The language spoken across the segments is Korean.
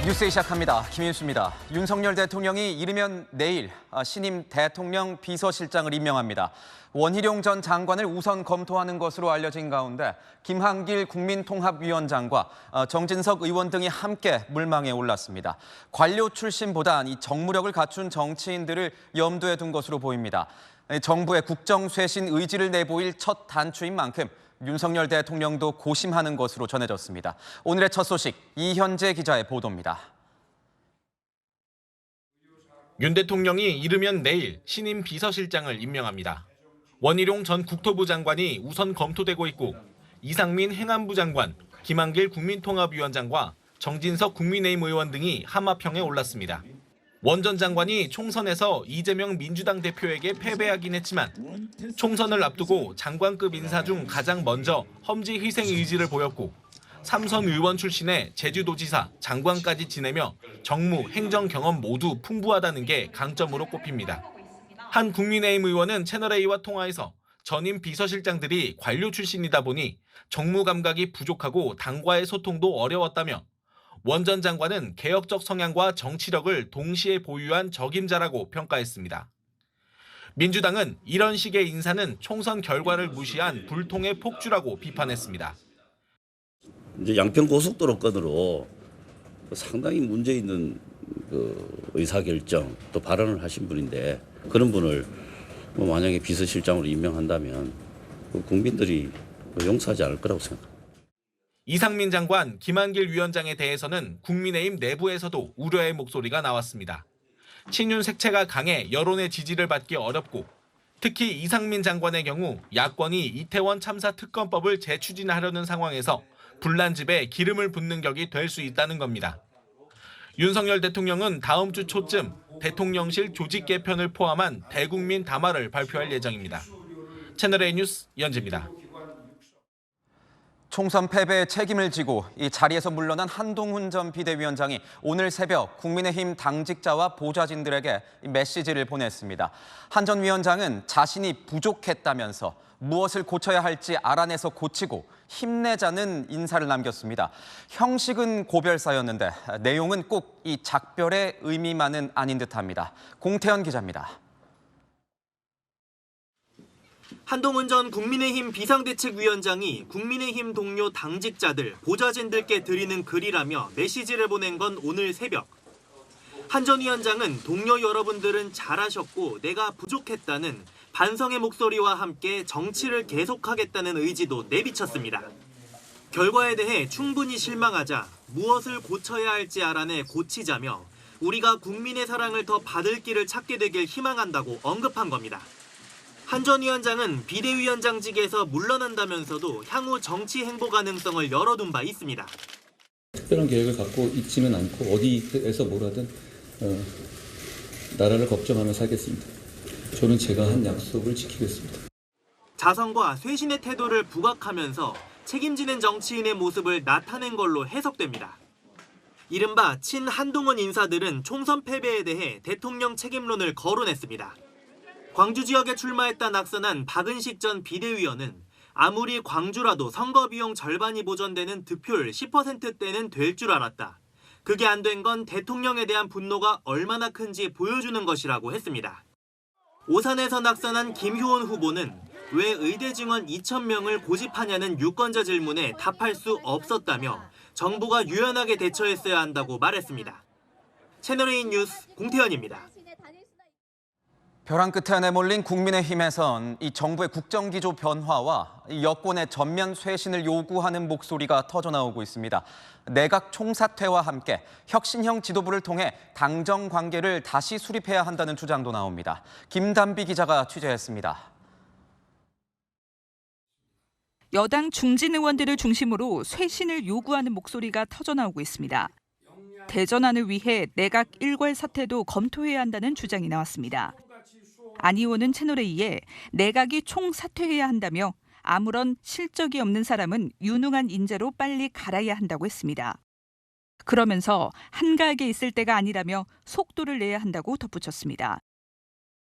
뉴스 시작합니다. 김인수입니다. 윤석열 대통령이 이르면 내일 신임 대통령 비서실장을 임명합니다. 원희룡 전 장관을 우선 검토하는 것으로 알려진 가운데 김한길 국민통합위원장과 정진석 의원 등이 함께 물망에 올랐습니다. 관료 출신보단 이 정무력을 갖춘 정치인들을 염두에 둔 것으로 보입니다. 정부의 국정쇄신 의지를 내보일 첫 단추인 만큼 윤석열 대통령도 고심하는 것으로 전해졌습니다. 오늘의 첫 소식 이현재 기자의 보도입니다. 윤 대통령이 이르면 내일 신임 비서실장을 임명합니다. 원희룡 전 국토부 장관이 우선 검토되고 있고 이상민 행안부 장관, 김한길 국민통합위원장과 정진석 국민의힘 의원 등이 하마평에 올랐습니다. 원 전 장관이 총선에서 이재명 민주당 대표에게 패배하긴 했지만 총선을 앞두고 장관급 인사 중 가장 먼저 험지 희생 의지를 보였고 삼선 의원 출신의 제주도지사, 장관까지 지내며 정무, 행정 경험 모두 풍부하다는 게 강점으로 꼽힙니다. 한 국민의힘 의원은 채널A와 통화에서 전임 비서실장들이 관료 출신이다 보니 정무 감각이 부족하고 당과의 소통도 어려웠다며 원 전 장관은 개혁적 성향과 정치력을 동시에 보유한 적임자라고 평가했습니다. 민주당은 이런 식의 인사는 총선 결과를 무시한 불통의 폭주라고 비판했습니다. 이제 양평 고속도로 건으로 상당히 문제 있는 의사결정 또 발언을 하신 분인데 그런 분을 만약에 비서실장으로 임명한다면 국민들이 용서하지 않을 거라고 생각합니다. 이상민 장관, 김한길 위원장에 대해서는 국민의힘 내부에서도 우려의 목소리가 나왔습니다. 친윤 색채가 강해 여론의 지지를 받기 어렵고 특히 이상민 장관의 경우 야권이 이태원 참사 특검법을 재추진하려는 상황에서 불난집에 기름을 붓는 격이 될 수 있다는 겁니다. 윤석열 대통령은 다음 주 초쯤 대통령실 조직 개편을 포함한 대국민 담화를 발표할 예정입니다. 채널A 뉴스 이현재입니다. 총선 패배의 책임을 지고 이 자리에서 물러난 한동훈 전 비대위원장이 오늘 새벽 국민의힘 당직자와 보좌진들에게 메시지를 보냈습니다. 한 전 위원장은 자신이 부족했다면서 무엇을 고쳐야 할지 알아내서 고치고 힘내자는 인사를 남겼습니다. 형식은 고별사였는데 내용은 꼭 이 작별의 의미만은 아닌 듯합니다. 공태현 기자입니다. 한동훈 전 국민의힘 비상대책위원장이 국민의힘 동료 당직자들, 보좌진들께 드리는 글이라며 메시지를 보낸 건 오늘 새벽. 한 전 위원장은 동료 여러분들은 잘하셨고 내가 부족했다는 반성의 목소리와 함께 정치를 계속하겠다는 의지도 내비쳤습니다. 결과에 대해 충분히 실망하자 무엇을 고쳐야 할지 알아내 고치자며 우리가 국민의 사랑을 더 받을 길을 찾게 되길 희망한다고 언급한 겁니다. 한 전 위원장은 비대위원장직에서 물러난다면서도 향후 정치 행보 가능성을 열어둔 바 있습니다. 특별한 계획을 갖고 있지는 않고 어디에서 뭘 하든 나라를 걱정하며 살겠습니다. 저는 제가 한 약속을 지키겠습니다. 자성과 쇄신의 태도를 부각하면서 책임지는 정치인의 모습을 나타낸 걸로 해석됩니다. 이른바 친 한동훈 인사들은 총선 패배에 대해 대통령 책임론을 거론했습니다. 광주 지역에 출마했다 낙선한 박은식 전 비대위원은 아무리 광주라도 선거 비용 절반이 보전되는 득표율 10%대는 될 줄 알았다. 그게 안 된 건 대통령에 대한 분노가 얼마나 큰지 보여주는 것이라고 했습니다. 오산에서 낙선한 김효원 후보는 왜 의대 증원 2,000명을 고집하냐는 유권자 질문에 답할 수 없었다며 정부가 유연하게 대처했어야 한다고 말했습니다. 채널A 뉴스 공태현입니다. 벼랑 끝에 내몰린 국민의힘에선 이 정부의 국정기조 변화와 이 여권의 전면 쇄신을 요구하는 목소리가 터져나오고 있습니다. 내각 총사퇴와 함께 혁신형 지도부를 통해 당정 관계를 다시 수립해야 한다는 주장도 나옵니다. 김단비 기자가 취재했습니다. 여당 중진 의원들을 중심으로 쇄신을 요구하는 목소리가 터져나오고 있습니다. 대전안을 위해 내각 일괄 사퇴도 검토해야 한다는 주장이 나왔습니다. 안 의원은 채널A에 내각이 총사퇴해야 한다며 아무런 실적이 없는 사람은 유능한 인재로 빨리 갈아야 한다고 했습니다. 그러면서 한가하게 있을 때가 아니라며 속도를 내야 한다고 덧붙였습니다.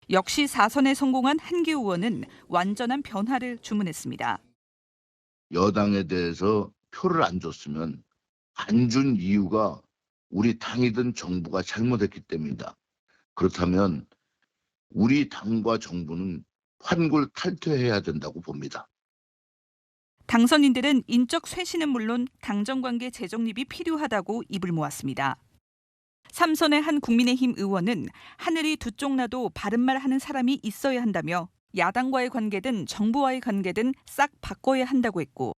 역시 4선에 성공한 한기호 의원은 완전한 변화를 주문했습니다. 여당에 대해서 표를 안 줬으면 안 준 이유가 우리 당이든 정부가 잘못했기 때문이다. 그렇다면 우리 당과 정부는 환골 탈퇴해야 된다고 봅니다. 당선인들은 인적 쇄신은 물론 당정관계 재정립이 필요하다고 입을 모았습니다. 삼선의 한 국민의힘 의원은 하늘이 두 쪽 나도 바른말 하는 사람이 있어야 한다며 야당과의 관계든 정부와의 관계든 싹 바꿔야 한다고 했고,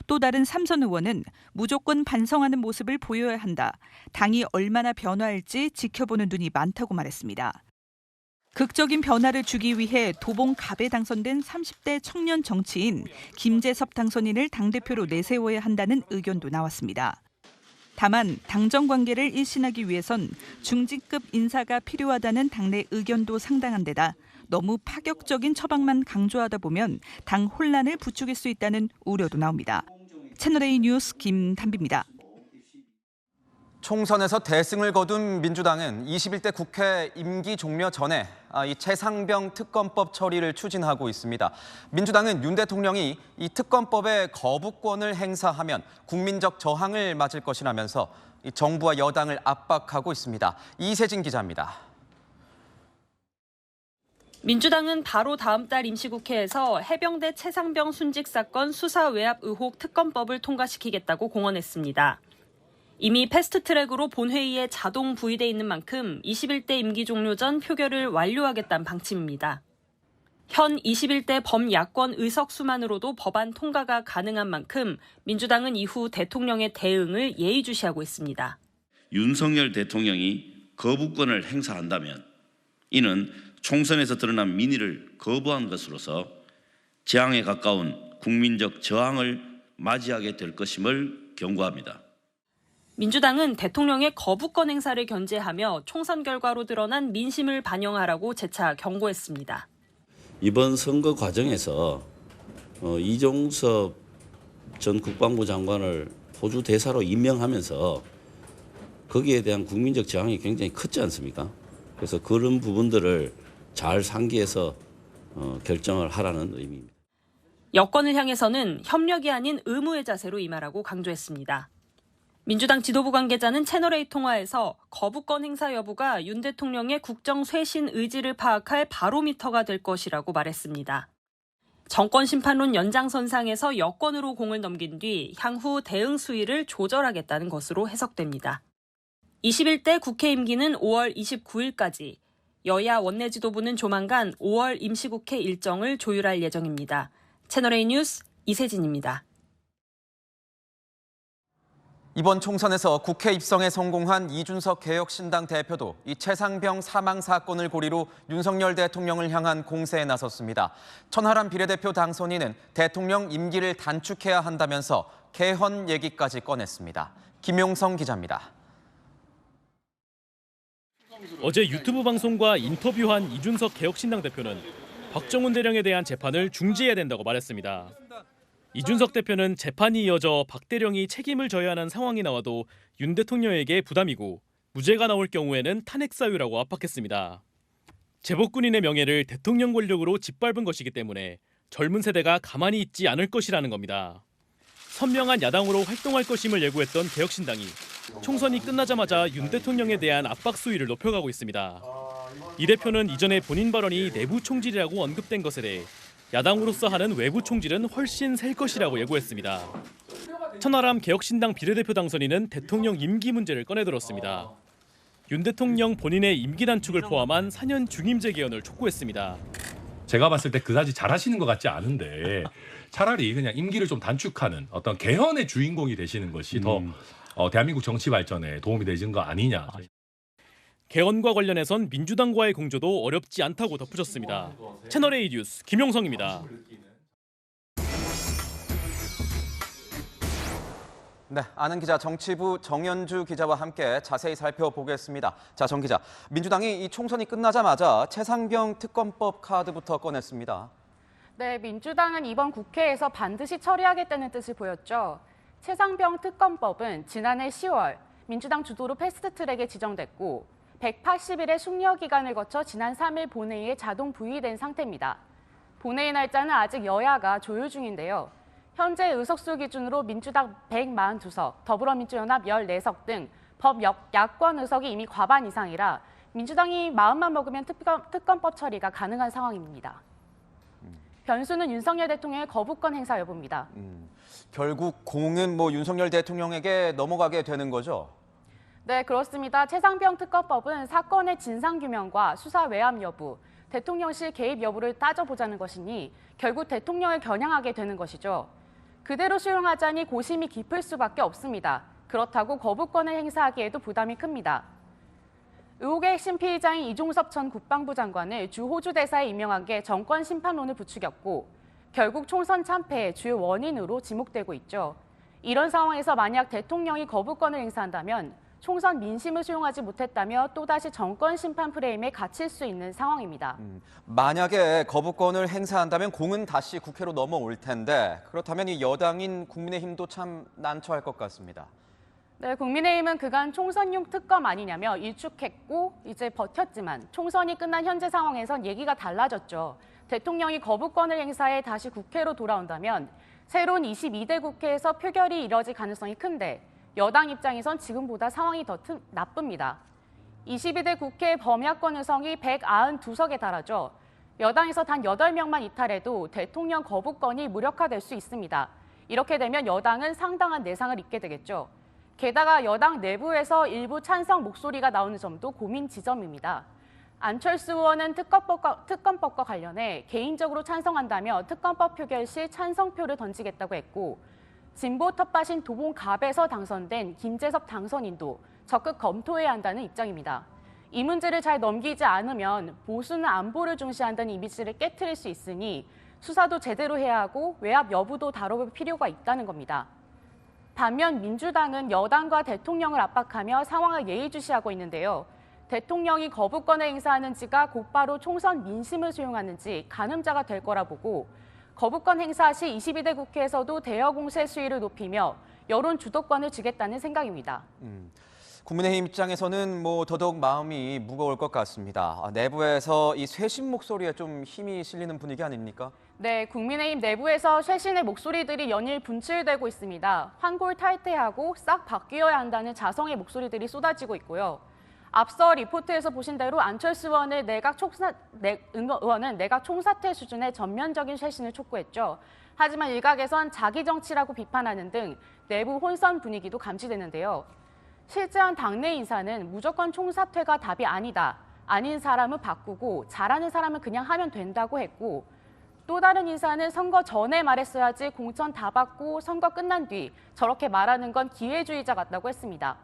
또 다른 삼선 의원은 무조건 반성하는 모습을 보여야 한다. 당이 얼마나 변화할지 지켜보는 눈이 많다고 말했습니다. 극적인 변화를 주기 위해 도봉갑에 당선된 30대 청년 정치인 김재섭 당선인을 당대표로 내세워야 한다는 의견도 나왔습니다. 다만 당정 관계를 일신하기 위해선 중진급 인사가 필요하다는 당내 의견도 상당한 데다 너무 파격적인 처방만 강조하다 보면 당 혼란을 부추길 수 있다는 우려도 나옵니다. 채널A 뉴스 김단비입니다. 총선에서 대승을 거둔 민주당은 21대 국회 임기 종료 전에 이 최상병 특검법 처리를 추진하고 있습니다. 민주당은 윤 대통령이 이 특검법의 거부권을 행사하면 국민적 저항을 맞을 것이라면서 이 정부와 여당을 압박하고 있습니다. 이세진 기자입니다. 민주당은 바로 다음 달 임시국회에서 해병대 최상병 순직 사건 수사 외압 의혹 특검법을 통과시키겠다고 공언했습니다. 이미 패스트트랙으로 본회의에 자동 부의돼 있는 만큼 21대 임기 종료 전 표결을 완료하겠다는 방침입니다. 현 21대 범야권 의석수만으로도 법안 통과가 가능한 만큼 민주당은 이후 대통령의 대응을 예의주시하고 있습니다. 윤석열 대통령이 거부권을 행사한다면 이는 총선에서 드러난 민의를 거부한 것으로서 재앙에 가까운 국민적 저항을 맞이하게 될 것임을 경고합니다. 민주당은 대통령의 거부권 행사를 견제하며 총선 결과로 드러난 민심을 반영하라고 재차 경고했습니다. 이번 선거 과정에서 이종섭 전 국방부 장관을 호주 대사로 임명하면서 거기에 대한 국민적 저항이 굉장히 컸지 않습니까? 그래서 그런 부분들을 잘 상기해서 결정을 하라는 의미입니다. 여권을 향해서는 협력이 아닌 의무의 자세로 임하라고 강조했습니다. 민주당 지도부 관계자는 채널A 통화에서 거부권 행사 여부가 윤 대통령의 국정 쇄신 의지를 파악할 바로미터가 될 것이라고 말했습니다. 정권 심판론 연장선상에서 여권으로 공을 넘긴 뒤 향후 대응 수위를 조절하겠다는 것으로 해석됩니다. 21대 국회 임기는 5월 29일까지, 여야 원내 지도부는 조만간 5월 임시국회 일정을 조율할 예정입니다. 채널A 뉴스 이세진입니다. 이번 총선에서 국회 입성에 성공한 이준석 개혁신당 대표도 이 최상병 사망 사건을 고리로 윤석열 대통령을 향한 공세에 나섰습니다. 천하람 비례대표 당선인은 대통령 임기를 단축해야 한다면서 개헌 얘기까지 꺼냈습니다. 김용성 기자입니다. 어제 유튜브 방송과 인터뷰한 이준석 개혁신당 대표는 박정훈 대령에 대한 재판을 중지해야 된다고 말했습니다. 이준석 대표는 재판이 이어져 박 대령이 책임을 져야 하는 상황이 나와도 윤 대통령에게 부담이고 무죄가 나올 경우에는 탄핵 사유라고 압박했습니다. 제복군인의 명예를 대통령 권력으로 짓밟은 것이기 때문에 젊은 세대가 가만히 있지 않을 것이라는 겁니다. 선명한 야당으로 활동할 것임을 예고했던 개혁신당이 총선이 끝나자마자 윤 대통령에 대한 압박 수위를 높여가고 있습니다. 이 대표는 이전에 본인 발언이 내부 총질이라고 언급된 것에 대해 야당으로서 하는 외부 총질은 훨씬 셀 것이라고 예고했습니다. 천하람 개혁신당 비례대표 당선인은 대통령 임기 문제를 꺼내들었습니다. 윤 대통령 본인의 임기 단축을 포함한 4년 중임제 개헌을 촉구했습니다. 제가 봤을 때 그다지 잘하시는 것 같지 않은데 차라리 그냥 임기를 좀 단축하는 어떤 개헌의 주인공이 되시는 것이 더 대한민국 정치 발전에 도움이 되는 거 아니냐. 개헌과 관련해선 민주당과의 공조도 어렵지 않다고 덧붙였습니다. 채널A 뉴스 김용성입니다. 네, 아는 기자 정치부 정연주 기자와 함께 자세히 살펴보겠습니다. 자, 정 기자, 민주당이 이 총선이 끝나자마자 최상병 특검법 카드부터 꺼냈습니다. 네, 민주당은 이번 국회에서 반드시 처리하겠다는 뜻을 보였죠. 최상병 특검법은 지난해 10월 민주당 주도로 패스트트랙에 지정됐고 180일의 숙려 기간을 거쳐 지난 3일 본회의에 자동 부의된 상태입니다. 본회의 날짜는 아직 여야가 조율 중인데요. 현재 의석수 기준으로 민주당 142석, 더불어민주연합 14석 등 법 야권 의석이 이미 과반 이상이라 민주당이 마음만 먹으면 특검법 처리가 가능한 상황입니다. 변수는 윤석열 대통령의 거부권 행사 여부입니다. 결국 공은 윤석열 대통령에게 넘어가게 되는 거죠? 네, 그렇습니다. 최상병 특검법은 사건의 진상규명과 수사 외압 여부, 대통령실 개입 여부를 따져보자는 것이니 결국 대통령을 겨냥하게 되는 것이죠. 그대로 수용하자니 고심이 깊을 수밖에 없습니다. 그렇다고 거부권을 행사하기에도 부담이 큽니다. 의혹의 핵심 피의자인 이종섭 전 국방부 장관을 주 호주 대사에 임명한 게 정권 심판론을 부추겼고 결국 총선 참패의 주요 원인으로 지목되고 있죠. 이런 상황에서 만약 대통령이 거부권을 행사한다면 총선 민심을 수용하지 못했다며 또다시 정권 심판 프레임에 갇힐 수 있는 상황입니다. 만약에 거부권을 행사한다면 공은 다시 국회로 넘어올 텐데 그렇다면 이 여당인 국민의힘도 참 난처할 것 같습니다. 네, 국민의힘은 그간 총선용 특검 아니냐며 일축했고 이제 버텼지만 총선이 끝난 현재 상황에선 얘기가 달라졌죠. 대통령이 거부권을 행사해 다시 국회로 돌아온다면 새로운 22대 국회에서 표결이 이뤄질 가능성이 큰데 여당 입장에선 지금보다 상황이 더 나쁩니다. 22대 국회 범야권 의석이 192석에 달하죠. 여당에서 단 8명만 이탈해도 대통령 거부권이 무력화될 수 있습니다. 이렇게 되면 여당은 상당한 내상을 입게 되겠죠. 게다가 여당 내부에서 일부 찬성 목소리가 나오는 점도 고민 지점입니다. 안철수 의원은 특검법과 관련해 개인적으로 찬성한다며 특검법 표결 시 찬성표를 던지겠다고 했고 진보 텃밭인 도봉갑에서 당선된 김재섭 당선인도 적극 검토해야 한다는 입장입니다. 이 문제를 잘 넘기지 않으면 보수는 안보를 중시한다는 이미지를 깨트릴 수 있으니 수사도 제대로 해야 하고 외압 여부도 다뤄볼 필요가 있다는 겁니다. 반면 민주당은 여당과 대통령을 압박하며 상황을 예의주시하고 있는데요. 대통령이 거부권을 행사하는지가 곧바로 총선 민심을 수용하는지 가늠자가 될 거라 보고 거부권 행사 시 22대 국회에서도 대여 공세 수위를 높이며 여론 주도권을 주겠다는 생각입니다. 국민의힘 입장에서는 더더욱 마음이 무거울 것 같습니다. 내부에서 이 쇄신 목소리에 좀 힘이 실리는 분위기 아닙니까? 네, 국민의힘 내부에서 쇄신의 목소리들이 연일 분출되고 있습니다. 환골탈태하고 싹 바뀌어야 한다는 자성의 목소리들이 쏟아지고 있고요. 앞서 리포트에서 보신 대로 안철수 의원은 내각 총사퇴 수준의 전면적인 쇄신을 촉구했죠. 하지만 일각에선 자기 정치라고 비판하는 등 내부 혼선 분위기도 감지되는데요. 실제한 당내 인사는 무조건 총사퇴가 답이 아니다. 아닌 사람은 바꾸고 잘하는 사람은 그냥 하면 된다고 했고 또 다른 인사는 선거 전에 말했어야지 공천 다 받고 선거 끝난 뒤 저렇게 말하는 건 기회주의자 같다고 했습니다.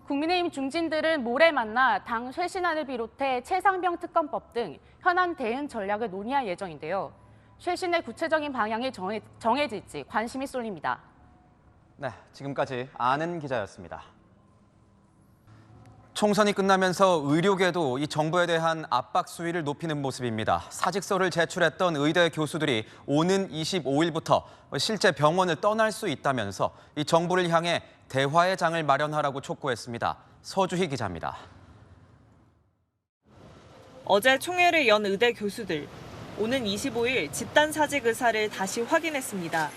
국민의힘 중진들은 모레 만나 당 쇄신안을 비롯해 최상병 특검법 등 현안 대응 전략을 논의할 예정인데요. 쇄신의 구체적인 방향이 정해질지 관심이 쏠립니다. 네, 지금까지 아는 기자였습니다. 총선이 끝나면서 의료계도 이 정부에 대한 압박 수위를 높이는 모습입니다. 사직서를 제출했던 의대 교수들이 오는 25일부터 실제 병원을 떠날 수 있다면서 이 정부를 향해 대화의 장을 마련하라고 촉구했습니다. 서주희 기자입니다. 어제 총회를 연 의대 교수들. 오는 25일 집단 사직 의사를 다시 확인했습니다.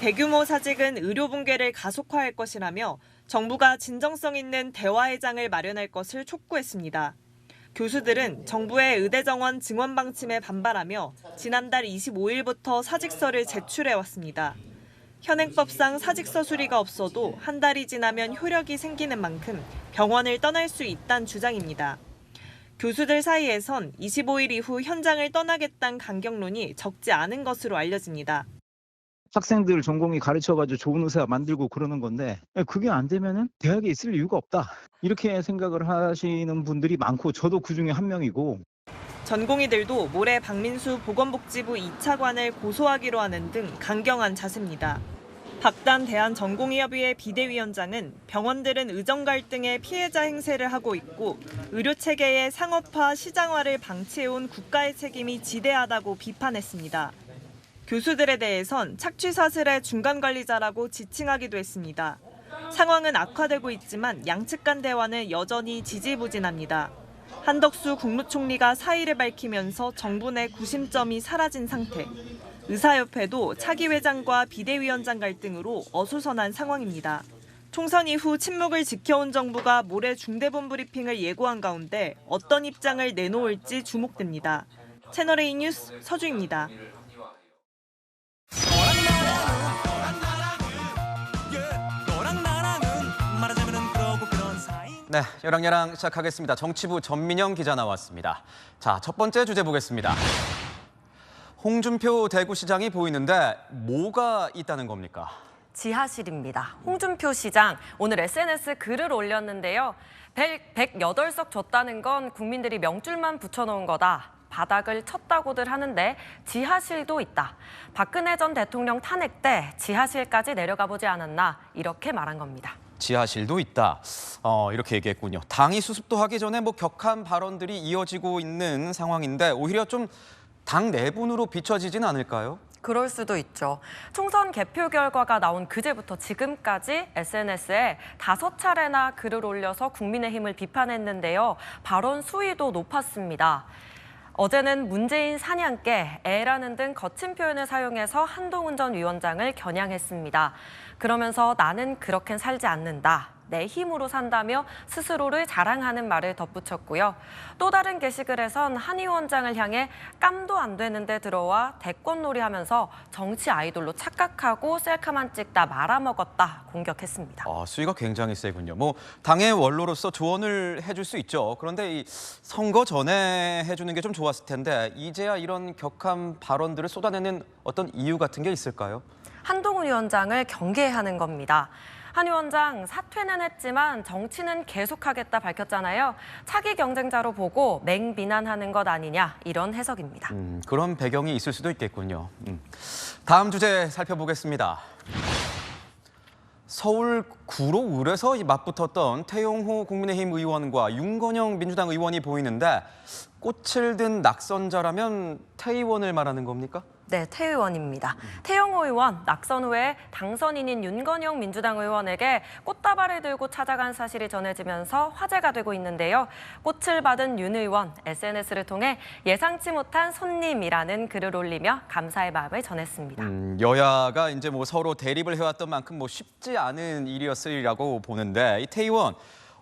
대규모 사직은 의료 붕괴를 가속화할 것이라며 정부가 진정성 있는 대화의 장을 마련할 것을 촉구했습니다. 교수들은 정부의 의대 정원 증원 방침에 반발하며 지난달 25일부터 사직서를 제출해왔습니다. 현행법상 사직서 수리가 없어도 한 달이 지나면 효력이 생기는 만큼 병원을 떠날 수 있다는 주장입니다. 교수들 사이에선 25일 이후 현장을 떠나겠다는 강경론이 적지 않은 것으로 알려집니다. 학생들 전공이 가르쳐가지고 좋은 의사 만들고 그러는 건데 그게 안 되면은 대학에 있을 이유가 없다. 이렇게 생각을 하시는 분들이 많고 저도 그중에 한 명이고. 전공의들도 모레 박민수 보건복지부 2차관을 고소하기로 하는 등 강경한 자세입니다. 박단 대한전공의협의회 비대위원장은 병원들은 의정 갈등의 피해자 행세를 하고 있고 의료체계의 상업화, 시장화를 방치해온 국가의 책임이 지대하다고 비판했습니다. 교수들에 대해선 착취사슬의 중간관리자라고 지칭하기도 했습니다. 상황은 악화되고 있지만 양측 간 대화는 여전히 지지부진합니다. 한덕수 국무총리가 사의를 밝히면서 정부 내 구심점이 사라진 상태. 의사협회도 차기 회장과 비대위원장 갈등으로 어수선한 상황입니다. 총선 이후 침묵을 지켜온 정부가 모레 중대본 브리핑을 예고한 가운데 어떤 입장을 내놓을지 주목됩니다. 채널A 뉴스 서주입니다. 네, 여랑야랑 시작하겠습니다. 정치부 전민영 기자 나왔습니다. 자, 첫 번째 주제 보겠습니다. 홍준표 대구시장이 보이는데 뭐가 있다는 겁니까? 지하실입니다. 홍준표 시장 오늘 SNS 글을 올렸는데요. 108석 줬다는 건 국민들이 명줄만 붙여놓은 거다. 바닥을 쳤다고들 하는데 지하실도 있다. 박근혜 전 대통령 탄핵 때 지하실까지 내려가 보지 않았나 이렇게 말한 겁니다. 지하실도 있다. 이렇게 얘기했군요. 당이 수습도 하기 전에 격한 발언들이 이어지고 있는 상황인데 오히려 좀 당 내분으로 비춰지진 않을까요? 그럴 수도 있죠. 총선 개표 결과가 나온 그제부터 지금까지 SNS에 5차례나 글을 올려서 국민의힘을 비판했는데요. 발언 수위도 높았습니다. 어제는 문재인 사냥개, 애라는 등 거친 표현을 사용해서 한동훈 전 위원장을 겨냥했습니다. 그러면서 나는 그렇게 살지 않는다. 내 힘으로 산다며 스스로를 자랑하는 말을 덧붙였고요. 또 다른 게시글에선 한 위원장을 향해 깜도 안 되는데 들어와 대권놀이 하면서 정치 아이돌로 착각하고 셀카만 찍다 말아먹었다 공격했습니다. 수위가 굉장히 세군요. 당의 원로로서 조언을 해줄 수 있죠. 그런데 이 선거 전에 해주는 게 좀 좋았을 텐데 이제야 이런 격한 발언들을 쏟아내는 어떤 이유 같은 게 있을까요? 한동훈 위원장을 경계하는 겁니다. 한 위원장 사퇴는 했지만 정치는 계속하겠다 밝혔잖아요. 차기 경쟁자로 보고 맹비난하는 것 아니냐 이런 해석입니다. 그런 배경이 있을 수도 있겠군요. 다음 주제 살펴보겠습니다. 서울 구로 을에서 맞붙었던 태용호 국민의힘 의원과 윤건영 민주당 의원이 보이는데 꽃을 든 낙선자라면 태 의원을 말하는 겁니까? 네, 태 의원입니다. 태용호 의원 낙선 후에 당선인인 윤건영 민주당 의원에게 꽃다발을 들고 찾아간 사실이 전해지면서 화제가 되고 있는데요. 꽃을 받은 윤 의원 SNS를 통해 예상치 못한 손님이라는 글을 올리며 감사의 마음을 전했습니다. 여야가 이제 서로 대립을 해왔던 만큼 쉽지 않은 일이었으리라고 보는데 이 태 의원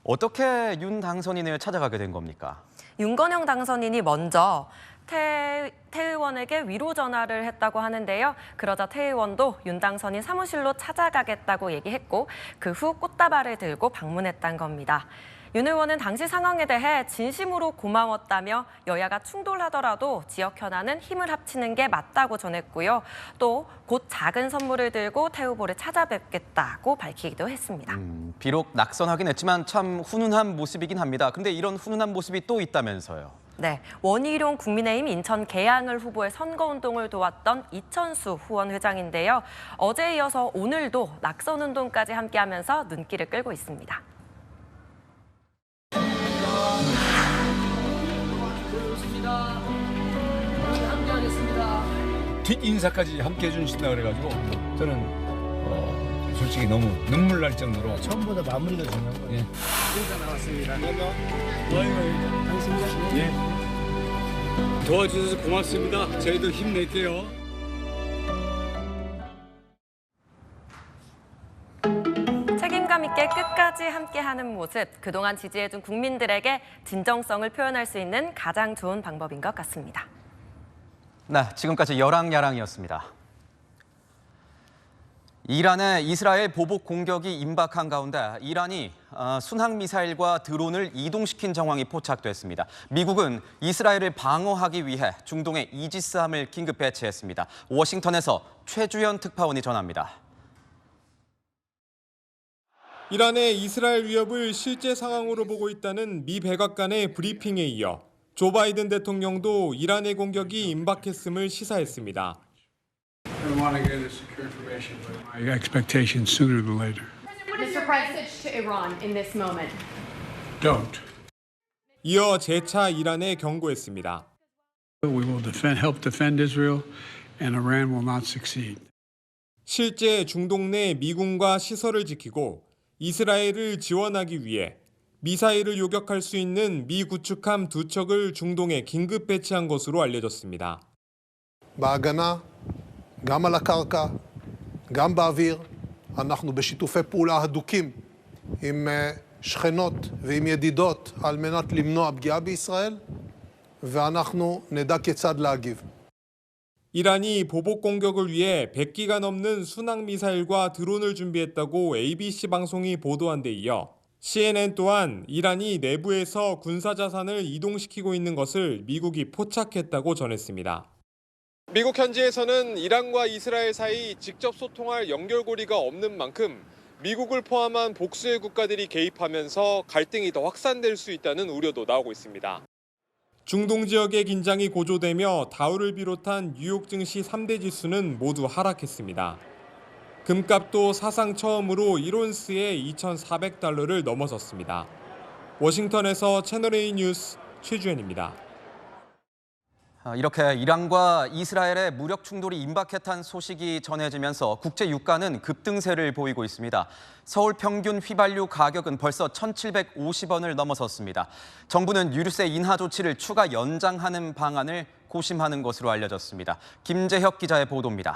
어떻게 윤 당선인을 찾아가게 된 겁니까? 윤건영 당선인이 먼저 태 의원에게 위로 전화를 했다고 하는데요. 그러자 태 의원도 윤 당선인 사무실로 찾아가겠다고 얘기했고 그 후 꽃다발을 들고 방문했다는 겁니다. 윤 의원은 당시 상황에 대해 진심으로 고마웠다며 여야가 충돌하더라도 지역 현안은 힘을 합치는 게 맞다고 전했고요. 또 곧 작은 선물을 들고 태 후보를 찾아뵙겠다고 밝히기도 했습니다. 비록 낙선하긴 했지만 참 훈훈한 모습이긴 합니다. 근데 이런 훈훈한 모습이 또 있다면서요. 네, 원희룡 국민의힘 인천 계양을 후보의 선거운동을 도왔던 이천수 후원 회장인데요. 어제에 이어서 오늘도 낙선운동까지 함께하면서 눈길을 끌고 있습니다. 뒷인사까지 함께 해주신다 그래가지고 저는 솔직히 너무 눈물 날 정도로 처음보다 마무리가 중요한 거예요. 인사 나왔습니다. 당신입니다. 예. 도와주셔서 고맙습니다. 저희도 힘낼게요. 책임감 있게 끝까지 함께하는 모습, 그동안 지지해준 국민들에게 진정성을 표현할 수 있는 가장 좋은 방법인 것 같습니다. 네, 지금까지 여랑야랑이었습니다. 이란의 이스라엘 보복 공격이 임박한 가운데 이란이 순항미사일과 드론을 이동시킨 정황이 포착됐습니다. 미국은 이스라엘을 방어하기 위해 중동에 이지스함을 긴급 배치했습니다. 워싱턴에서 최주연 특파원이 전합니다. 이란의 이스라엘 위협을 실제 상황으로 보고 있다는 미 백악관의 브리핑에 이어 조 바이든 대통령도 이란의 공격이 임박했음을 시사했습니다. I want to get a secure information, but my expectation sooner than later. Mr. President, to Iran in this moment. Don't. 이어 재차 이란에 경고했습니다. We will help defend Israel, and Iran will not succeed. 실제 중동 내 미군과 시설을 지키고 이스라엘을 지원하기 위해 미사일을 요격할 수 있는 미 구축함 2척을 중동에 긴급 배치한 것으로 בהגנה, גם על הקרקע, גם באוויר, אנחנו בשיתופי פעולה הדוקים עם שכנות ועם ידידות על מנת למנוע פגיעה בישראל, ואנחנו נדע כיצד להגיב. 이란이 보복 공격을 위해 100기가 넘는 순항 미사일과 드론을 준비했다고 ABC 방송이 보도한 데 이어 CNN 또한 이란이 내부에서 군사 자산을 이동시키고 있는 것을 미국이 포착했다고 전했습니다. 미국 현지에서는 이란과 이스라엘 사이 직접 소통할 연결고리가 없는 만큼 미국을 포함한 복수의 국가들이 개입하면서 갈등이 더 확산될 수 있다는 우려도 나오고 있습니다. 중동 지역의 긴장이 고조되며 다우를 비롯한 뉴욕 증시 3대 지수는 모두 하락했습니다. 금값도 사상 처음으로 1온스에 2,400달러를 넘어섰습니다. 워싱턴에서 채널A 뉴스 최주현입니다. 이렇게 이란과 이스라엘의 무력 충돌이 임박했다는 소식이 전해지면서 국제 유가는 급등세를 보이고 있습니다. 서울 평균 휘발유 가격은 벌써 1,750원을 넘어섰습니다. 정부는 유류세 인하 조치를 추가 연장하는 방안을 고심하는 것으로 알려졌습니다. 김재혁 기자의 보도입니다.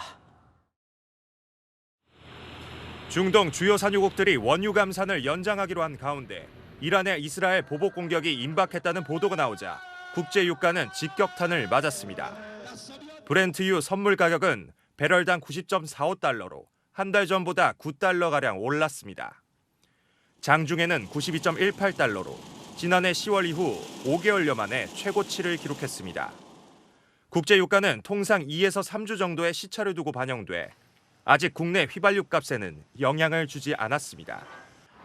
중동 주요 산유국들이 원유 감산을 연장하기로 한 가운데 이란의 이스라엘 보복 공격이 임박했다는 보도가 나오자 국제 유가는 직격탄을 맞았습니다. 브렌트유 선물 가격은 배럴당 90.45달러로 한 달 전보다 9달러가량 올랐습니다. 장중에는 92.18달러로 지난해 10월 이후 5개월여 만에 최고치를 기록했습니다. 국제 유가는 통상 2에서 3주 정도의 시차를 두고 반영돼 아직 국내 휘발유 값에는 영향을 주지 않았습니다.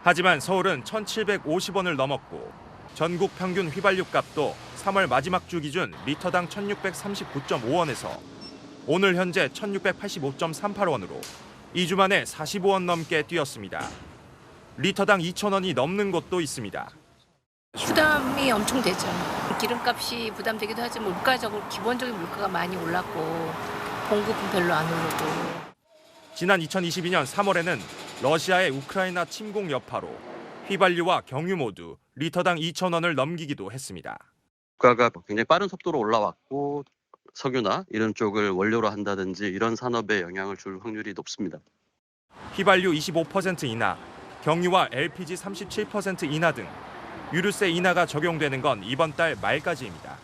하지만 서울은 1,750원을 넘었고 전국 평균 휘발유 값도 3월 마지막 주 기준 리터당 1,639.5원에서 오늘 현재 1,685.38원으로 2주 만에 45원 넘게 뛰었습니다. 리터당 2,000원이 넘는 곳도 있습니다. 부담이 엄청 되죠. 기름값이 부담되기도 하지만 물가적으로 기본적인 물가가 많이 올랐고 공급은 별로 안 오르고. 지난 2022년 3월에는 러시아의 우크라이나 침공 여파로 휘발유와 경유 모두 리터당 2,000원을 넘기기도 했습니다. 물가가 굉장히 빠른 속도로 올라왔고 석유나 이런 쪽을 원료로 한다든지 이런 산업에 영향을 줄 확률이 높습니다. 휘발유 25% 인하, 경유와 LPG 37% 인하 등 유류세 인하가 적용되는 건 이번 달 말까지입니다.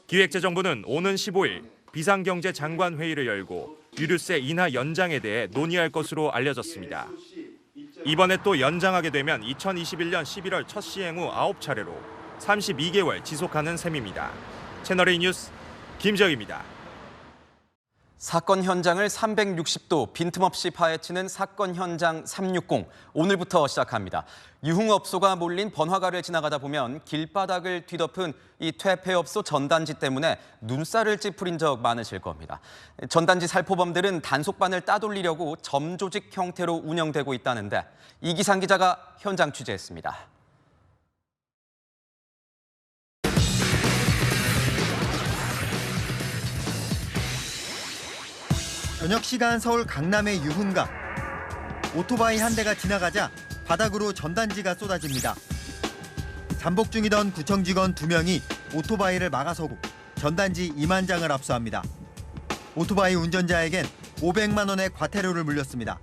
기획재정부는 오는 15일 비상경제장관회의를 열고 유류세 인하 연장에 대해 논의할 것으로 알려졌습니다. 이번에 또 연장하게 되면 2021년 11월 첫 시행 후 9차례로 32개월 지속하는 셈입니다. 채널A 뉴스 김재혁입니다. 사건 현장을 360도 빈틈없이 파헤치는 사건 현장 360. 오늘부터 시작합니다. 유흥업소가 몰린 번화가를 지나가다 보면 길바닥을 뒤덮은 이 퇴폐업소 전단지 때문에 눈살을 찌푸린 적 많으실 겁니다. 전단지 살포범들은 단속반을 따돌리려고 점조직 형태로 운영되고 있다는데 이기상 기자가 현장 취재했습니다. 저녁 시간 서울 강남의 유흥가. 오토바이 한 대가 지나가자 바닥으로 전단지가 쏟아집니다. 잠복 중이던 구청 직원 2명이 오토바이를 막아서고 전단지 2만 장을 압수합니다. 오토바이 운전자에겐 500만 원의 과태료를 물렸습니다.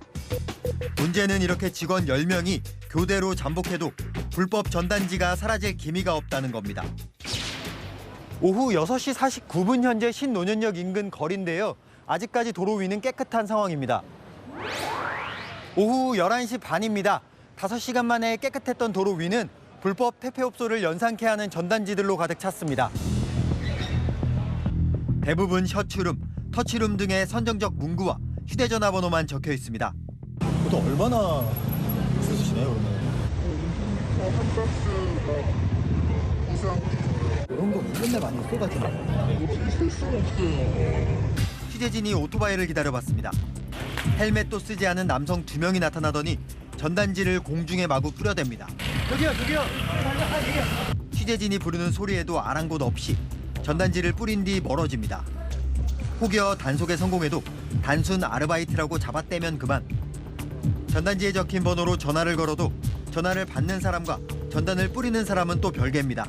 문제는 이렇게 직원 10명이 교대로 잠복해도 불법 전단지가 사라질 기미가 없다는 겁니다. 오후 6시 49분 현재 신논현역 인근 거리인데요. 아직까지 도로 위는 깨끗한 상황입니다. 오후 11시 반입니다. 5시간 만에 깨끗했던 도로 위는 불법 퇴폐업소를 연상케 하는 전단지들로 가득 찼습니다. 대부분 셔츠룸, 터치룸 등의 선정적 문구와 휴대전화 번호만 적혀 있습니다. 보통 얼마나 쓰시나요, 그러면? 한 박스 이상. 이런 거 맨날 많이 쏟아지나요? 쓸 수가 없어요. 취재진이 오토바이를 기다려봤습니다. 헬멧도 쓰지 않은 남성 2명이 나타나더니 전단지를 공중에 마구 뿌려댑니다. 저기요. 취재진이 부르는 소리에도 아랑곳 없이 전단지를 뿌린 뒤 멀어집니다. 혹여 단속에 성공해도 단순 아르바이트라고 잡아떼면 그만. 전단지에 적힌 번호로 전화를 걸어도 전화를 받는 사람과 전단을 뿌리는 사람은 또 별개입니다.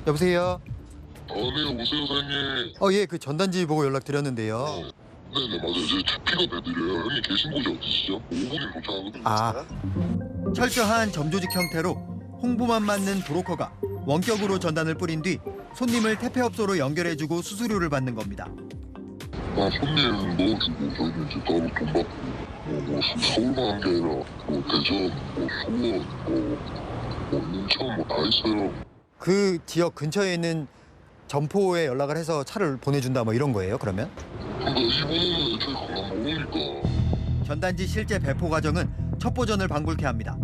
여보세요? 네, 오세요, 사장님. 예, 그 전단지 보고 연락드렸는데요. 네네 맞아요. 제 픽업 해드려요. 형님 계신 곳이 어디시죠? 5분이면 도착하거든요. 아, 철저한 점조직 형태로 홍보만 맞는 브로커가 원격으로 전단을 뿌린 뒤 손님을 태폐업소로 연결해주고 수수료를 받는 겁니다. 손님 넣어주고 저희는 이제 따로 돈 받고 서울만 한 게 아니라 대전, 수원, 인천 다 있어요. 그 지역 근처에 있는 점포에 연락을 해서 차를 보내준다 뭐 이런 거예요, 그러면? 그러니까 이번에는 애초에 강남 오니까 전단지 실제 배포 과정은 첩보전을 방불케 합니다.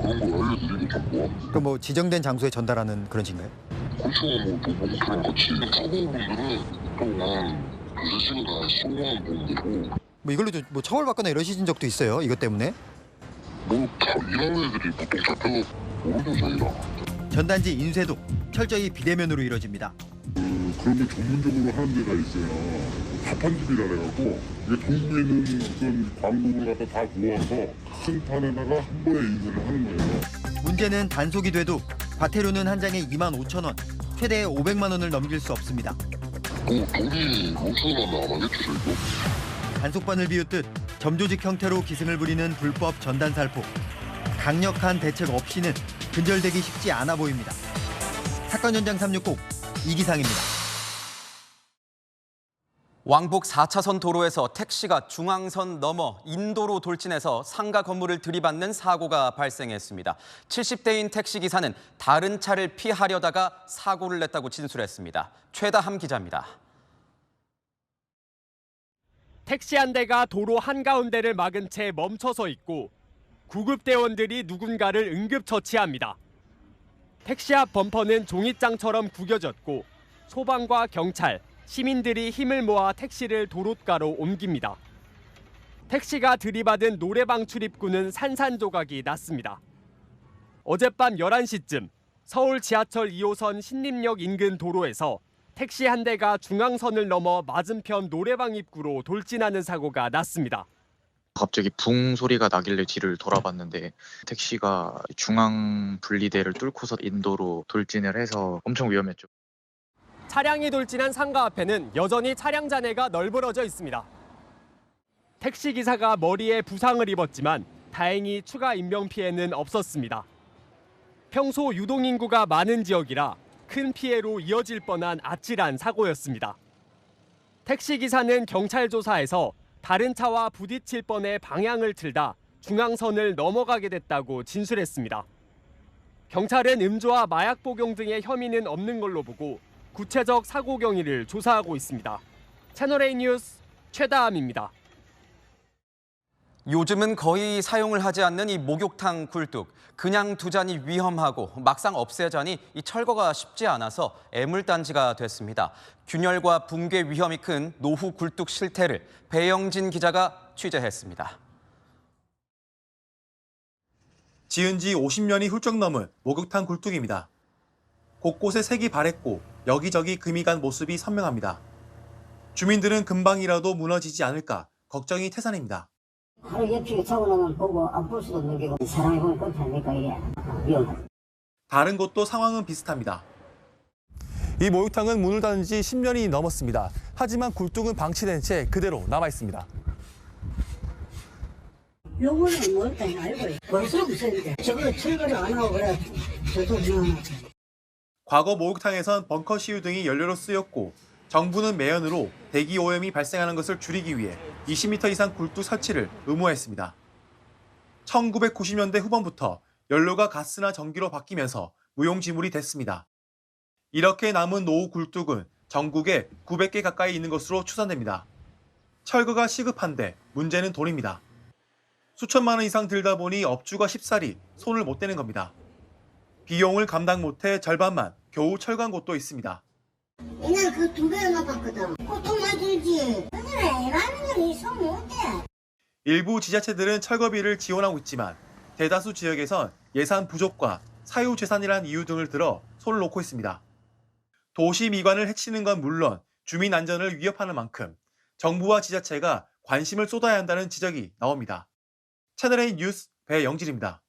그런 걸 알려드리고 좀 그럼 뭐 지정된 장소에 전달하는 그런 식인가요? 그렇죠. 뭐 도봉처럼 같이 초보분들은 또한 두세 시간 다 성공한 분들이고 뭐 이걸로 뭐 처벌받거나 이러신 적도 있어요, 이것 때문에? 뭐 이런 애들이 보통 잡혀서 모르죠 저희랑. 전단지 인쇄도 철저히 비대면으로 이루어집니다. 그런데 전문적으로 하는 데가 있어요. 자판집이라 해갖고 이게 전국에 있는 어떤 광고를 갖다 다 모아서 큰 판에다가 한 번에 인쇄를 하는 거예요. 문제는 단속이 돼도 과태료는 한 장에 25,000원, 최대 500만 원을 넘길 수 없습니다. 돈이 5,000원 안 하겠죠 저희도. 단속반을 비웃듯 점조직 형태로 기승을 부리는 불법 전단 살포. 강력한 대책 없이는 근절되기 쉽지 않아 보입니다. 사건 현장 360 이기상입니다. 왕복 4차선 도로에서 택시가 중앙선 넘어 인도로 돌진해서 상가 건물을 들이받는 사고가 발생했습니다. 70대인 택시기사는 다른 차를 피하려다가 사고를 냈다고 진술했습니다. 최다함 기자입니다. 택시 한 대가 도로 한가운데를 막은 채 멈춰서 있고 구급대원들이 누군가를 응급처치합니다. 택시 앞 범퍼는 종잇장처럼 구겨졌고 소방과 경찰, 시민들이 힘을 모아 택시를 도로가로 옮깁니다. 택시가 들이받은 노래방 출입구는 산산조각이 났습니다. 어젯밤 11시쯤 서울 지하철 2호선 신림역 인근 도로에서 택시 한 대가 중앙선을 넘어 맞은편 노래방 입구로 돌진하는 사고가 났습니다. 갑자기 붕 소리가 나길래 뒤를 돌아봤는데 택시가 중앙 분리대를 뚫고서 인도로 돌진을 해서 엄청 위험했죠. 차량이 돌진한 상가 앞에는 여전히 차량 잔해가 널브러져 있습니다. 택시기사가 머리에 부상을 입었지만 다행히 추가 인명피해는 없었습니다. 평소 유동인구가 많은 지역이라 큰 피해로 이어질 뻔한 아찔한 사고였습니다. 택시기사는 경찰 조사에서 다른 차와 부딪힐 뻔해 방향을 틀다 중앙선을 넘어가게 됐다고 진술했습니다. 경찰은 음주와 마약 복용 등의 혐의는 없는 걸로 보고 구체적 사고 경위를 조사하고 있습니다. 채널A 뉴스 최다함입니다. 요즘은 거의 사용을 하지 않는 이 목욕탕 굴뚝. 그냥 두자니 위험하고 막상 없애자니 이 철거가 쉽지 않아서 애물단지가 됐습니다. 균열과 붕괴 위험이 큰 노후 굴뚝 실태를 배영진 기자가 취재했습니다. 지은 지 50년이 훌쩍 넘은 목욕탕 굴뚝입니다. 곳곳에 색이 바랬고 여기저기 금이 간 모습이 선명합니다. 주민들은 금방이라도 무너지지 않을까 걱정이 태산입니다. 하루 옆집에 차고 나면 보고 안 볼 수도 없는 게 사람이 보면 끔찍하니까 이게 위험하죠. 다른 곳도 상황은 비슷합니다. 이 목욕탕은 문을 닫은 지 10년이 넘었습니다. 하지만 굴뚝은 방치된 채 그대로 남아 있습니다. 요거는 목욕탕이 알고 벌써 무서운데 저거 철거를 안 하고 그래 저도 그냥. 과거 목욕탕에선 벙커 시유 등이 연료로 쓰였고 정부는 매연으로 대기 오염이 발생하는 것을 줄이기 위해 20m 이상 굴뚝 설치를 의무화했습니다. 1990년대 후반부터 연료가 가스나 전기로 바뀌면서 무용지물이 됐습니다. 이렇게 남은 노후 굴뚝은 전국에 900개 가까이 있는 것으로 추산됩니다. 철거가 시급한데 문제는 돈입니다. 수천만 원 이상 들다 보니 업주가 쉽사리 손을 못 대는 겁니다. 비용을 감당 못해 절반만 겨우 철거한 곳도 있습니다. 그냥 그 2배나 받거든. 보통만 들지. 라는 건 손 못 대. 일부 지자체들은 철거비를 지원하고 있지만 대다수 지역에선 예산 부족과 사유재산이라는 이유 등을 들어 손을 놓고 있습니다. 도시 미관을 해치는 건 물론 주민 안전을 위협하는 만큼 정부와 지자체가 관심을 쏟아야 한다는 지적이 나옵니다. 채널A 뉴스 배영진입니다.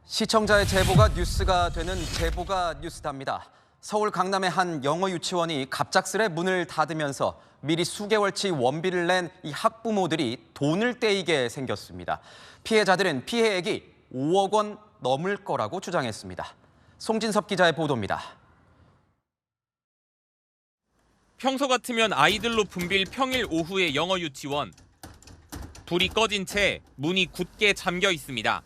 시청자의 제보가 뉴스가 되는 제보가 뉴스답니다. 서울 강남의 한 영어 유치원이 갑작스레 문을 닫으면서 미리 수개월치 원비를 낸 이 학부모들이 돈을 떼이게 생겼습니다. 피해자들은 피해액이 5억 원 넘을 거라고 주장했습니다. 송진섭 기자의 보도입니다. 평소 같으면 아이들로 붐빌 평일 오후의 영어 유치원. 불이 꺼진 채 문이 굳게 잠겨 있습니다.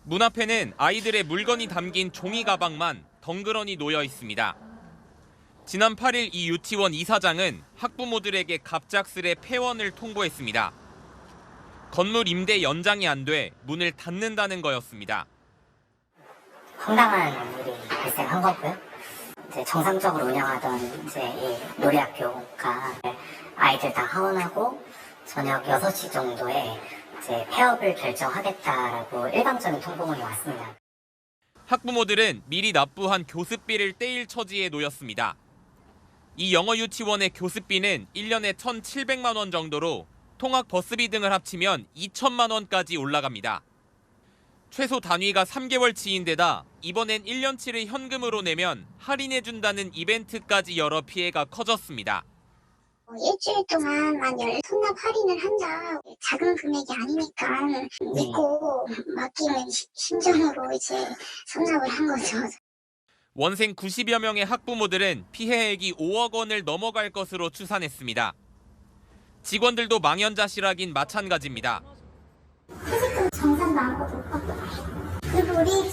문 앞에는 아이들의 물건이 담긴 종이 가방만 덩그러니 놓여 있습니다. 지난 8일 이 유치원 이사장은 학부모들에게 갑작스레 폐원을 통보했습니다. 건물 임대 연장이 안 돼 문을 닫는다는 거였습니다. 황당한 일이 발생한 거고요. 이제 정상적으로 운영하던 이제 이 놀이학교가 아이들 다 하원하고 저녁 6시 정도에 이제 폐업을 결정하겠다라고 일방적인 통보문이 왔습니다. 학부모들은 미리 납부한 교습비를 떼일 처지에 놓였습니다. 이 영어 유치원의 교습비는 1년에 1,700만 원 정도로 통학 버스비 등을 합치면 2천만 원까지 올라갑니다. 최소 단위가 3개월치인데다 이번엔 1년치를 현금으로 내면 할인해준다는 이벤트까지 열어 피해가 커졌습니다. 일주일 동안만 선납 할인을 한다. 작은 금액이 아니니까 믿고 맡기는 심정으로 이제 선납을 한 거죠. 원생 90여 명의 학부모들은 피해액이 5억 원을 넘어갈 것으로 추산했습니다. 직원들도 망연자실하긴 마찬가지입니다. 회식금 정산도 아무것도 못 받고 그리고 우리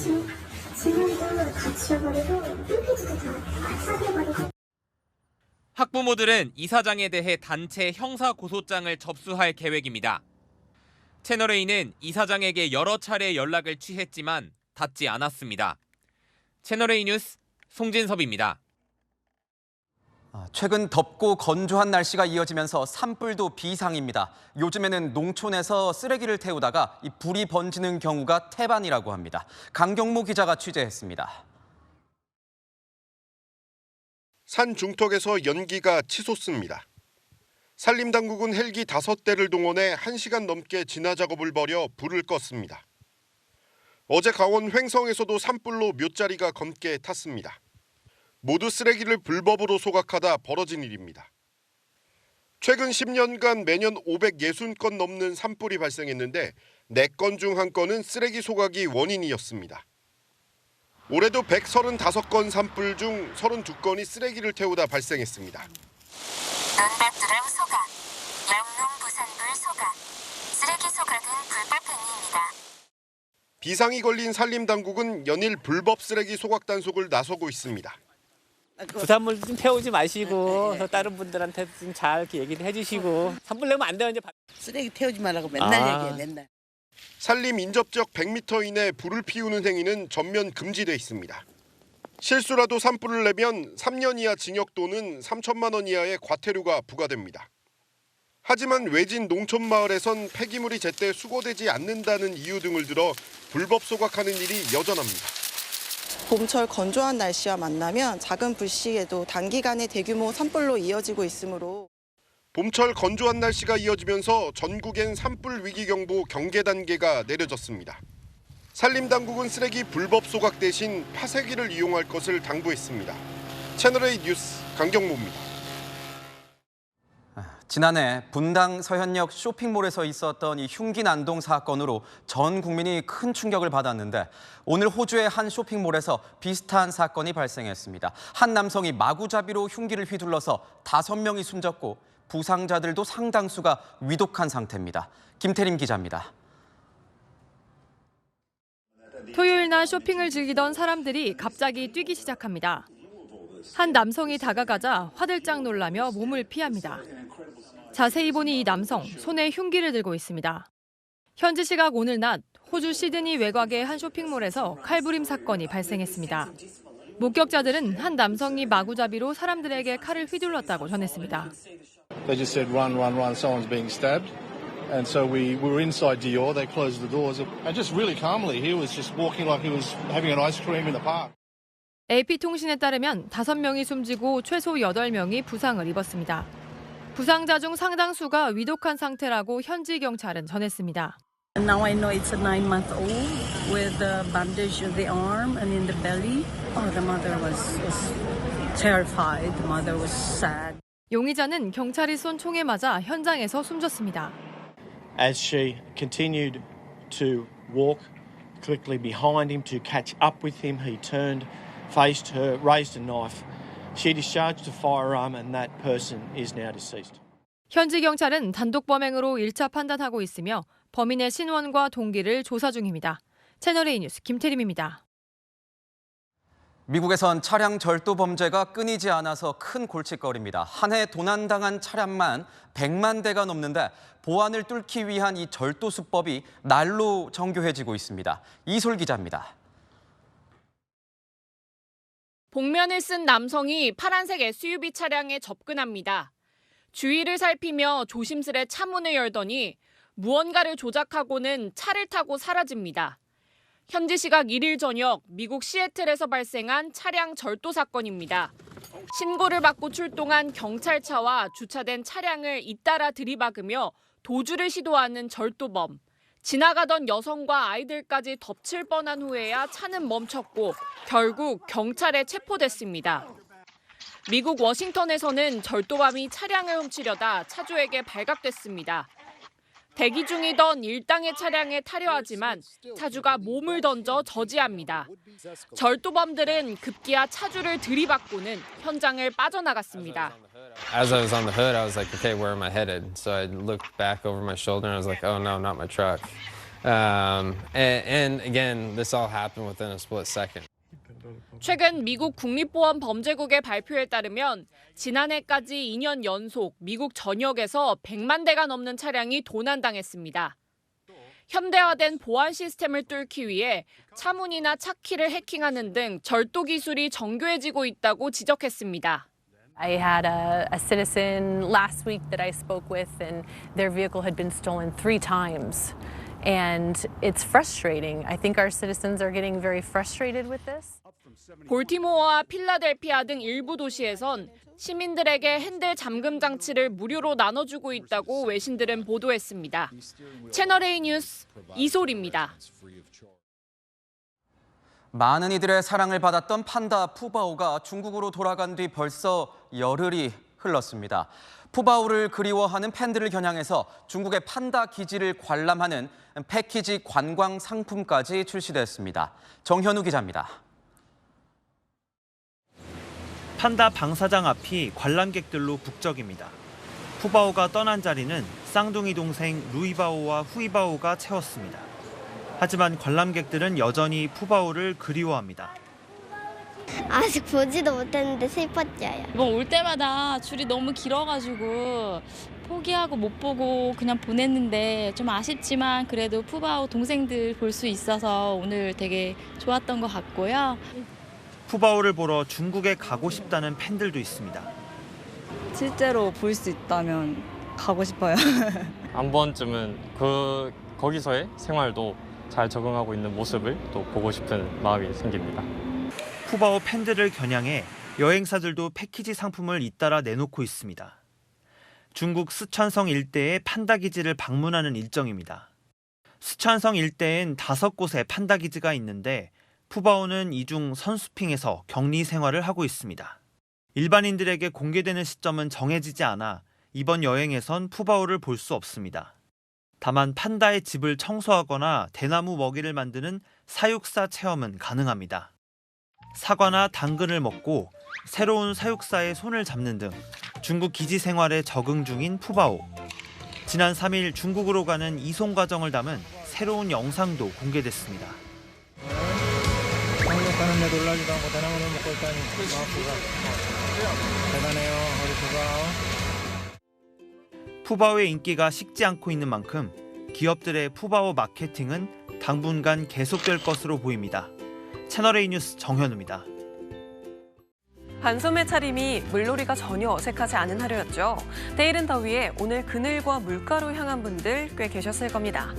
지문도 다 지워버리고 홈페이지도 다 삭제해버리고. 학부모들은 이사장에 대해 단체 형사 고소장을 접수할 계획입니다. 채널A는 이사장에게 여러 차례 연락을 취했지만 닿지 않았습니다. 채널A 뉴스 송진섭입니다. 최근 덥고 건조한 날씨가 이어지면서 산불도 비상입니다. 요즘에는 농촌에서 쓰레기를 태우다가 이 불이 번지는 경우가 태반이라고 합니다. 강경모 기자가 취재했습니다. 산 중턱에서 연기가 치솟습니다. 산림당국은 헬기 5대를 동원해 1시간 넘게 진화 작업을 벌여 불을 껐습니다. 어제 강원 횡성에서도 산불로 묫자리가 검게 탔습니다. 모두 쓰레기를 불법으로 소각하다 벌어진 일입니다. 최근 10년간 매년 560건 넘는 산불이 발생했는데 4건 중 1건은 쓰레기 소각이 원인이었습니다. 올해도 135건 산불 중 32건이 쓰레기를 태우다 발생했습니다. 논밭두름 소각, 영농부산불 소각, 쓰레기 소각은 불법 행위입니다. 비상이 걸린 산림당국은 연일 불법 쓰레기 소각 단속을 나서고 있습니다. 부산물 좀 태우지 마시고 다른 분들한테 좀 잘 얘기를 해주시고 산불 내면 안 돼요. 이제 쓰레기 태우지 말라고 맨날 얘기해 맨날. 산림 인접적 100m 이내 불을 피우는 행위는 전면 금지돼 있습니다. 실수라도 산불을 내면 3년 이하 징역 또는 3천만 원 이하의 과태료가 부과됩니다. 하지만 외진 농촌 마을에선 폐기물이 제때 수거되지 않는다는 이유 등을 들어 불법 소각하는 일이 여전합니다. 봄철 건조한 날씨와 만나면 작은 불씨에도 단기간에 대규모 산불로 이어지고 있으므로 봄철 건조한 날씨가 이어지면서 전국엔 산불 위기경보 경계 단계가 내려졌습니다. 산림당국은 쓰레기 불법 소각 대신 파쇄기를 이용할 것을 당부했습니다. 채널A 뉴스 강경모입니다. 지난해 분당 서현역 쇼핑몰에서 있었던 이 흉기 난동 사건으로 전 국민이 큰 충격을 받았는데 오늘 호주의 한 쇼핑몰에서 비슷한 사건이 발생했습니다. 한 남성이 마구잡이로 흉기를 휘둘러서 5명이 숨졌고 부상자들도 상당수가 위독한 상태입니다. 김태림 기자입니다. 토요일 날 쇼핑을 즐기던 사람들이 갑자기 뛰기 시작합니다. 한 남성이 다가가자 화들짝 놀라며 몸을 피합니다. 자세히 보니 이 남성 손에 흉기를 들고 있습니다. 현지 시각 오늘 낮 호주 시드니 외곽의 한 쇼핑몰에서 칼부림 사건이 발생했습니다. 목격자들은 한 남성이 마구잡이로 사람들에게 칼을 휘둘렀다고 전했습니다. They just said run, run, run. Someone's being stabbed, and so we were inside Dior. They closed the doors, and just really calmly, he was just walking like he was having an ice cream in the park. AP통신에 따르면 5명이 숨지고 최소 8명이 부상을 입었습니다. 부상자 중 상당수가 위독한 상태라고 현지 경찰은 전했습니다. And now I know it's a 9-month-old with a bandage on the arm and in the belly. Oh, the mother was terrified. The mother was sad. 용의자는 경찰이 쏜 총에 맞아 현장에서 숨졌습니다. As she continued to walk quickly behind him to catch up with him, he turned, faced her, raised a knife. She discharged a firearm and that person is now deceased. 현지 경찰은 단독 범행으로 1차 판단하고 있으며 범인의 신원과 동기를 조사 중입니다. 채널A 뉴스 김태림입니다. 미국에선 차량 절도 범죄가 끊이지 않아서 큰 골칫거리입니다. 한 해 도난당한 차량만 100만 대가 넘는데 보안을 뚫기 위한 이 절도 수법이 날로 정교해지고 있습니다. 이솔 기자입니다. 복면을 쓴 남성이 파란색 SUV 차량에 접근합니다. 주위를 살피며 조심스레 차문을 열더니 무언가를 조작하고는 차를 타고 사라집니다. 현지 시각 1일 저녁 미국 시애틀에서 발생한 차량 절도 사건입니다. 신고를 받고 출동한 경찰차와 주차된 차량을 잇따라 들이박으며 도주를 시도하는 절도범. 지나가던 여성과 아이들까지 덮칠 뻔한 후에야 차는 멈췄고 결국 경찰에 체포됐습니다. 미국 워싱턴에서는 절도범이 차량을 훔치려다 차주에게 발각됐습니다. 대기 중이던 일당의 차량에 타려하지만 차주가 몸을 던져 저지합니다. 절도범들은 급기야 차주를 들이받고는 현장을 빠져나갔습니다. As I was on the hood, I was like, okay, where am I headed? So I looked back over my shoulder and I was like, oh no, not my truck. And again, this all happened within a split second. 최근 미국 국립보안범죄국의 발표에 따르면 지난해까지 2년 연속 미국 전역에서 100만 대가 넘는 차량이 도난당했습니다. 현대화된 보안 시스템을 뚫기 위해 차문이나 차키를 해킹하는 등 절도 기술이 정교해지고 있다고 지적했습니다. I had a citizen last week that I spoke with and their vehicle had been stolen 3 times. And it's frustrating. I think our citizens are getting very frustrated with this. 볼티모어와 필라델피아 등 일부 도시에선 시민들에게 핸들 잠금 장치를 무료로 나눠주고 있다고 외신들은 보도했습니다. 채널A 뉴스 이솔입니다. 많은 이들의 사랑을 받았던 판다 푸바오가 중국으로 돌아간 뒤 벌써 열흘이 흘렀습니다. 푸바오를 그리워하는 팬들을 겨냥해서 중국의 판다 기지를 관람하는 패키지 관광 상품까지 출시됐습니다. 정현우 기자입니다. 판다 방사장 앞이 관람객들로 북적입니다. 푸바오가 떠난 자리는 쌍둥이 동생 루이바오와 후이바오가 채웠습니다. 하지만 관람객들은 여전히 푸바오를 그리워합니다. 아직 보지도 못했는데 슬펐어요. 이번 올 때마다 줄이 너무 길어가지고 포기하고 못 보고 그냥 보냈는데 좀 아쉽지만 그래도 푸바오 동생들 볼 수 있어서 오늘 되게 좋았던 것 같고요. 푸바오를 보러 중국에 가고 싶다는 팬들도 있습니다. 실제로 볼 수 있다면 가고 싶어요. 한 번쯤은 거기서의 생활도 잘 적응하고 있는 모습을 또 보고 싶은 마음이 생깁니다. 푸바오 팬들을 겨냥해 여행사들도 패키지 상품을 잇따라 내놓고 있습니다. 중국 스촨성 일대의 판다 기지를 방문하는 일정입니다. 스촨성 일대엔 5곳의 판다 기지가 있는데 푸바오는 이 중 선수핑에서 격리 생활을 하고 있습니다. 일반인들에게 공개되는 시점은 정해지지 않아 이번 여행에선 푸바오를 볼 수 없습니다. 다만 판다의 집을 청소하거나 대나무 먹이를 만드는 사육사 체험은 가능합니다. 사과나 당근을 먹고 새로운 사육사의 손을 잡는 등 중국 기지 생활에 적응 중인 푸바오. 지난 3일 중국으로 가는 이송 과정을 담은 새로운 영상도 공개됐습니다. 가는데도 올라지도 않고 대나무를 먹고 있다니 대단해요, 우리 푸바오. 푸바오의 인기가 식지 않고 있는 만큼 기업들의 푸바오 마케팅은 당분간 계속될 것으로 보입니다. 채널A 뉴스 정현우입니다. 반소매 차림이 물놀이가 전혀 어색하지 않은 하루였죠. 내일은 더위에 오늘 그늘과 물가로 향한 분들 꽤 계셨을 겁니다.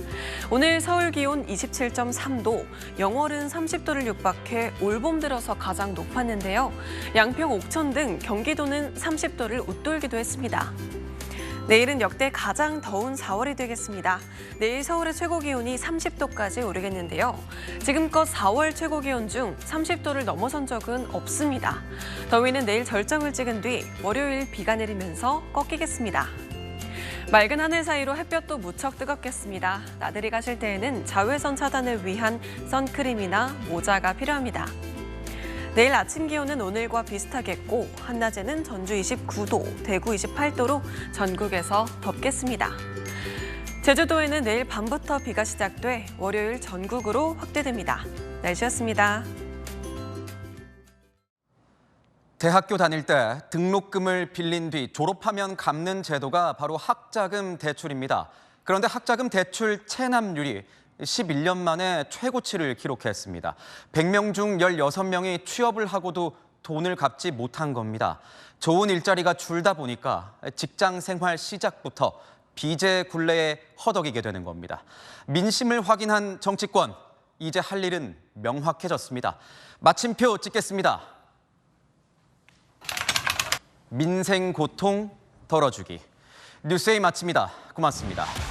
오늘 서울 기온 27.3도, 영월은 30도를 육박해 올봄 들어서 가장 높았는데요. 양평, 옥천 등 경기도는 30도를 웃돌기도 했습니다. 내일은 역대 가장 더운 4월이 되겠습니다. 내일 서울의 최고 기온이 30도까지 오르겠는데요. 지금껏 4월 최고 기온 중 30도를 넘어선 적은 없습니다. 더위는 내일 절정을 찍은 뒤 월요일 비가 내리면서 꺾이겠습니다. 맑은 하늘 사이로 햇볕도 무척 뜨겁겠습니다. 나들이 가실 때에는 자외선 차단을 위한 선크림이나 모자가 필요합니다. 내일 아침 기온은 오늘과 비슷하겠고 한낮에는 전주 29도, 대구 28도로 전국에서 덥겠습니다. 제주도에는 내일 밤부터 비가 시작돼 월요일 전국으로 확대됩니다. 날씨였습니다. 대학교 다닐 때 등록금을 빌린 뒤 졸업하면 갚는 제도가 바로 학자금 대출입니다. 그런데 학자금 대출 체납률이 11년 만에 최고치를 기록했습니다. 100명 중 16명이 취업을 하고도 돈을 갚지 못한 겁니다. 좋은 일자리가 줄다 보니까 직장 생활 시작부터 빚의 굴레에 허덕이게 되는 겁니다. 민심을 확인한 정치권, 이제 할 일은 명확해졌습니다. 마침표 찍겠습니다. 민생 고통 덜어주기. 뉴스에이 마칩니다. 고맙습니다.